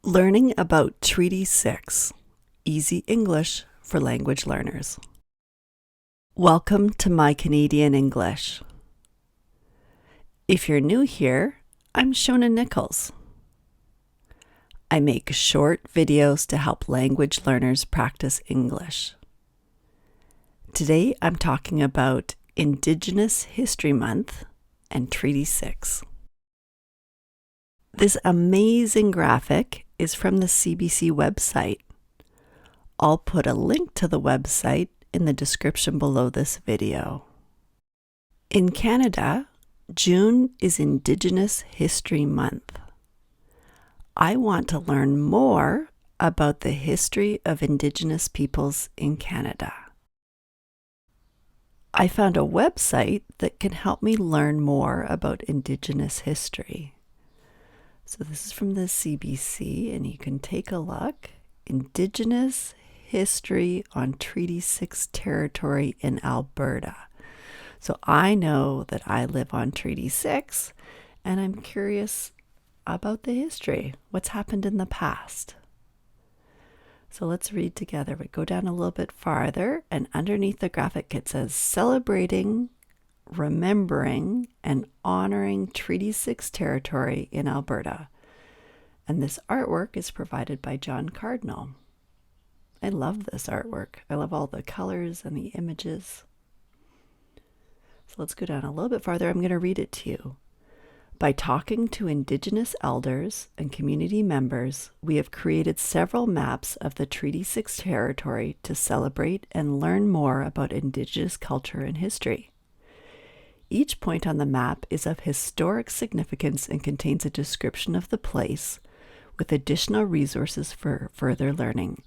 Learning about Treaty 6, Easy English for Language Learners. Welcome to My Canadian English. If you're new here, I'm Shona Nichols. I make short videos to help language learners practice English. Today I'm talking about Indigenous History Month and Treaty 6. This amazing graphic is from the CBC website. I'll put a link to the website in the description below this video. In Canada, June is Indigenous History Month. I want to learn more about the history of Indigenous peoples in Canada. I found a website that can help me learn more about Indigenous history. So this is from the CBC, and you can take a look. Indigenous History on Treaty 6 territory in Alberta. So I know that I live on Treaty 6, and I'm curious about the history. What's happened in the past? So let's read together. We go down a little bit farther, and underneath the graphic it says, celebrating, remembering, and honoring Treaty 6 territory in Alberta. And this artwork is provided by John Cardinal. I love this artwork. I love all the colors and the images. So let's go down a little bit farther. I'm going to read it to you. By talking to Indigenous elders and community members, we have created several maps of the Treaty 6 territory to celebrate and learn more about Indigenous culture and history. Each point on the map is of historic significance and contains a description of the place with additional resources for further learning.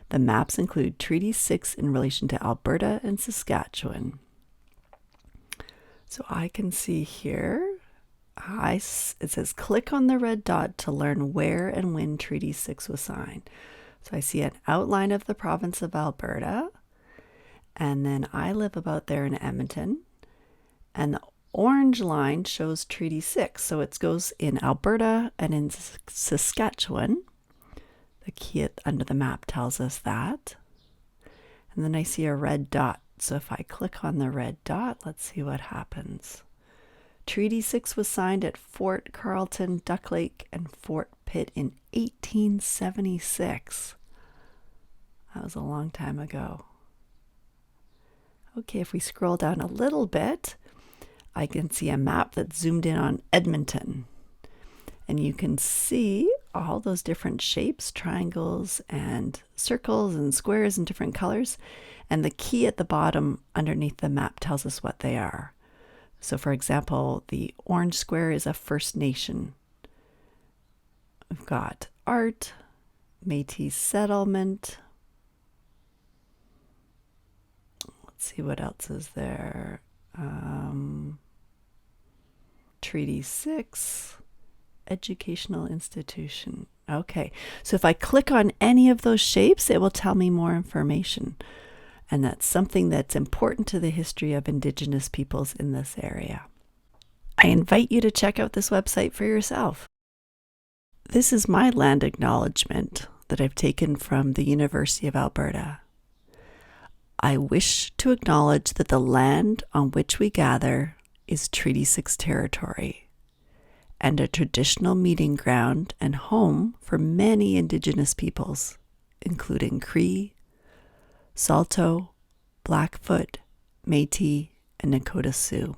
The maps include Treaty 6 in relation to Alberta and Saskatchewan. So I can see here, it says click on the red dot to learn where and when Treaty 6 was signed. So I see an outline of the province of Alberta, and then I live about there in Edmonton. And the orange line shows Treaty 6. So it goes in Alberta and in Saskatchewan. The key under the map tells us that. And then I see a red dot. So if I click on the red dot, let's see what happens. Treaty 6 was signed at Fort Carleton, Duck Lake, and Fort Pitt in 1876. That was a long time ago. Okay, if we scroll down a little bit, I can see a map that's zoomed in on Edmonton. And you can see all those different shapes, triangles and circles and squares in different colors. And the key at the bottom underneath the map tells us what they are. So for example, the orange square is a First Nation. We've got art, Métis settlement. Let's see what else is there. Treaty 6, educational institution. Okay, so if I click on any of those shapes, it will tell me more information. And that's something that's important to the history of Indigenous peoples in this area. I invite you to check out this website for yourself. This is my land acknowledgement that I've taken from the University of Alberta. I wish to acknowledge that the land on which we gather is Treaty 6 territory and a traditional meeting ground and home for many Indigenous peoples, including Cree, Saulteaux, Blackfoot, Métis, and Nakota Sioux.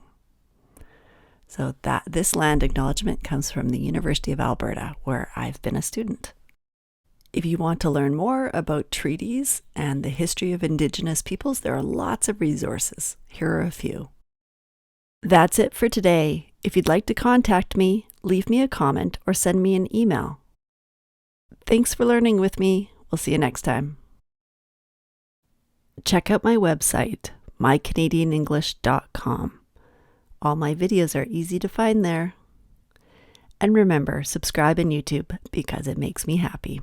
So this land acknowledgement comes from the University of Alberta, where I've been a student. If you want to learn more about treaties and the history of Indigenous peoples, there are lots of resources. Here are a few. That's it for today. If you'd like to contact me, leave me a comment or send me an email. Thanks for learning with me. We'll see you next time. Check out my website, mycanadianenglish.com. All my videos are easy to find there. And remember, subscribe on YouTube because it makes me happy.